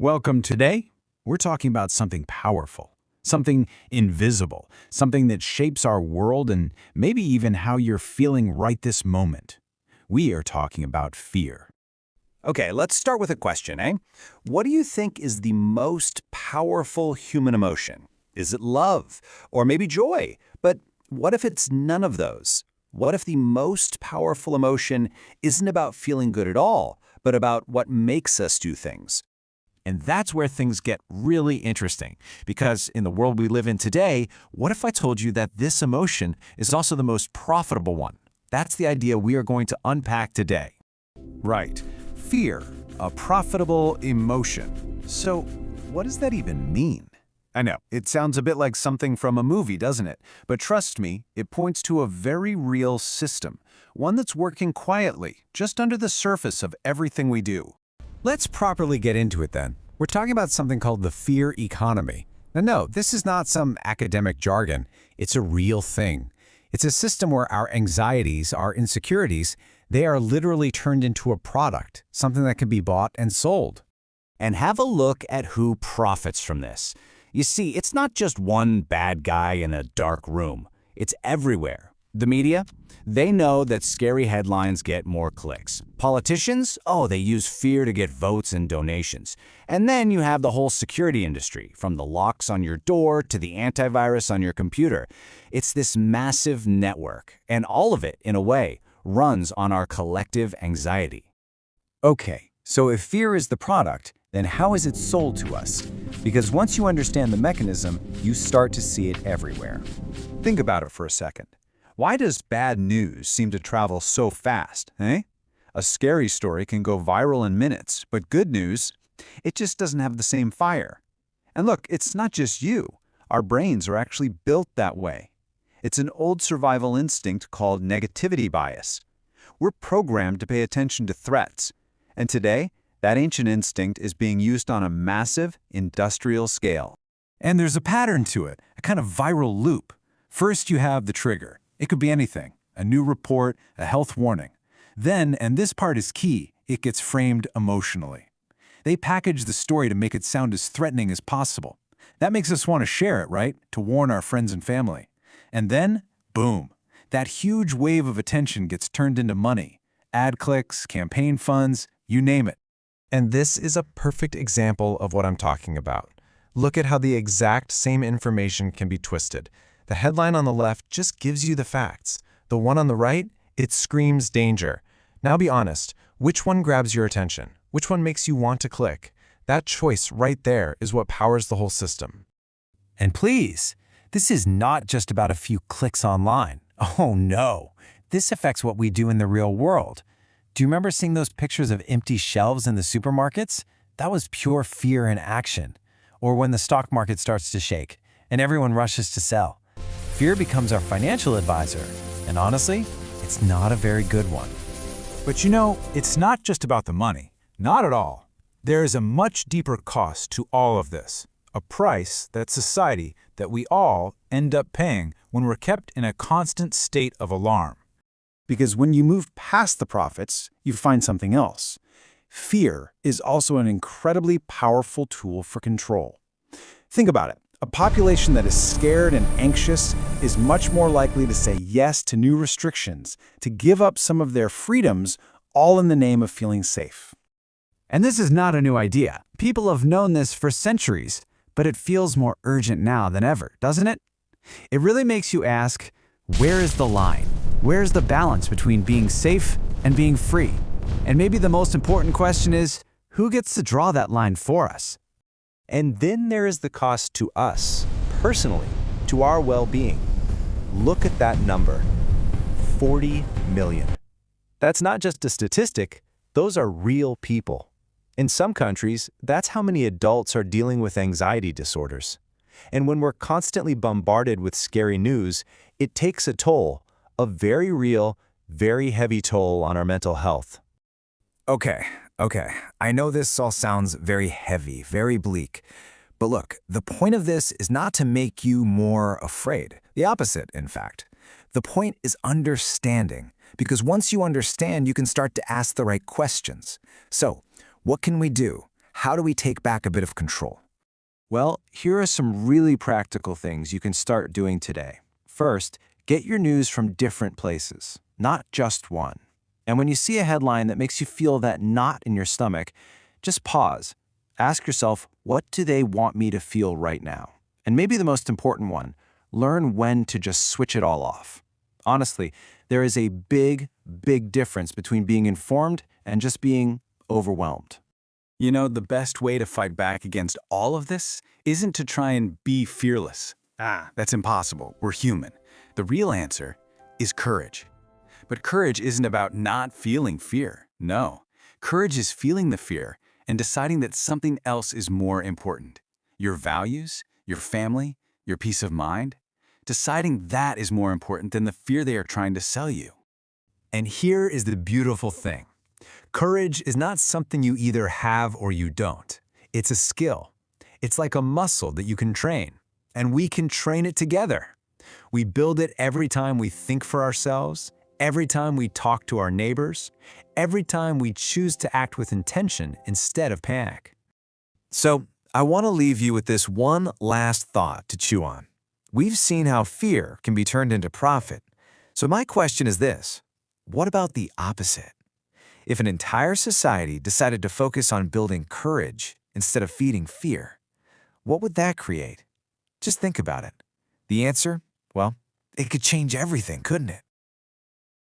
Welcome. Today, we're talking about something powerful, something invisible, something that shapes our world and maybe even how you're feeling right this moment. We are talking about fear. Okay, let's start with a question, eh? What do you think is the most powerful human emotion? Is it love? Or maybe joy? But what if it's none of those? What if the most powerful emotion isn't about feeling good at all, but about what makes us do things? And that's where things get really interesting. Because in the world we live in today, what if I told you that this emotion is also the most profitable one? That's the idea we are going to unpack today. Right. Fear, a profitable emotion. So, what does that even mean? I know, it sounds a bit like something from a movie, doesn't it? But trust me, it points to a very real system, one that's working quietly, just under the surface of everything we do. Let's properly get into it then. We're talking about something called the fear economy. Now, no, this is not some academic jargon. It's a real thing. It's a system where our anxieties, our insecurities, they are literally turned into a product, something that can be bought and sold. And have a look at who profits from this. You see, it's not just one bad guy in a dark room. It's everywhere. The media? They know that scary headlines get more clicks. Politicians? Oh, they use fear to get votes and donations. And then you have the whole security industry, from the locks on your door to the antivirus on your computer. It's this massive network, and all of it, in a way, runs on our collective anxiety. Okay, so if fear is the product, then how is it sold to us? Because once you understand the mechanism, you start to see it everywhere. Think about it for a second. Why does bad news seem to travel so fast, eh? A scary story can go viral in minutes, but good news, it just doesn't have the same fire. And look, it's not just you. Our brains are actually built that way. It's an old survival instinct called negativity bias. We're programmed to pay attention to threats. And today, that ancient instinct is being used on a massive industrial scale. And there's a pattern to it, a kind of viral loop. First, you have the trigger. It could be anything, a new report, a health warning. Then, and this part is key, it gets framed emotionally. They package the story to make it sound as threatening as possible. That makes us want to share it, right? To warn our friends and family. And then, boom, that huge wave of attention gets turned into money. Ad clicks, campaign funds, you name it. And this is a perfect example of what I'm talking about. Look at how the exact same information can be twisted. The headline on the left just gives you the facts. The one on the right, it screams danger. Now be honest, which one grabs your attention? Which one makes you want to click? That choice right there is what powers the whole system. And please, this is not just about a few clicks online. Oh no, this affects what we do in the real world. Do you remember seeing those pictures of empty shelves in the supermarkets? That was pure fear in action. Or when the stock market starts to shake and everyone rushes to sell. Fear becomes our financial advisor, and honestly, it's not a very good one. But you know, it's not just about the money. Not at all. There is a much deeper cost to all of this. A price that society, that we all end up paying when we're kept in a constant state of alarm. Because when you move past the profits, you find something else. Fear is also an incredibly powerful tool for control. Think about it. A population that is scared and anxious is much more likely to say yes to new restrictions, to give up some of their freedoms, all in the name of feeling safe. And this is not a new idea. People have known this for centuries, but it feels more urgent now than ever, doesn't it? It really makes you ask, where is the line? Where's the balance between being safe and being free? And maybe the most important question is, who gets to draw that line for us? And then there is the cost to us, personally, to our well-being. Look at that number, 40 million. That's not just a statistic, those are real people. In some countries, that's how many adults are dealing with anxiety disorders. And when we're constantly bombarded with scary news, it takes a toll, a very real, very heavy toll on our mental health. Okay, I know this all sounds very heavy, very bleak. But look, the point of this is not to make you more afraid. The opposite, in fact. The point is understanding, because once you understand, you can start to ask the right questions. So, what can we do? How do we take back a bit of control? Well, here are some really practical things you can start doing today. First, get your news from different places, not just one. And when you see a headline that makes you feel that knot in your stomach, just pause. Ask yourself, what do they want me to feel right now? And maybe the most important one, learn when to just switch it all off. Honestly, there is a big, big difference between being informed and just being overwhelmed. You know, the best way to fight back against all of this isn't to try and be fearless. That's impossible. We're human. The real answer is courage. But courage isn't about not feeling fear. No. Courage is feeling the fear and deciding that something else is more important. Your values, your family, your peace of mind. Deciding that is more important than the fear they are trying to sell you. And here is the beautiful thing. Courage is not something you either have or you don't. It's a skill. It's like a muscle that you can train. And we can train it together. We build it every time we think for ourselves, every time we talk to our neighbors, every time we choose to act with intention instead of panic. So, I want to leave you with this one last thought to chew on. We've seen how fear can be turned into profit. So my question is this: what about the opposite? If an entire society decided to focus on building courage instead of feeding fear, what would that create? Just think about it. The answer? Well, it could change everything, couldn't it?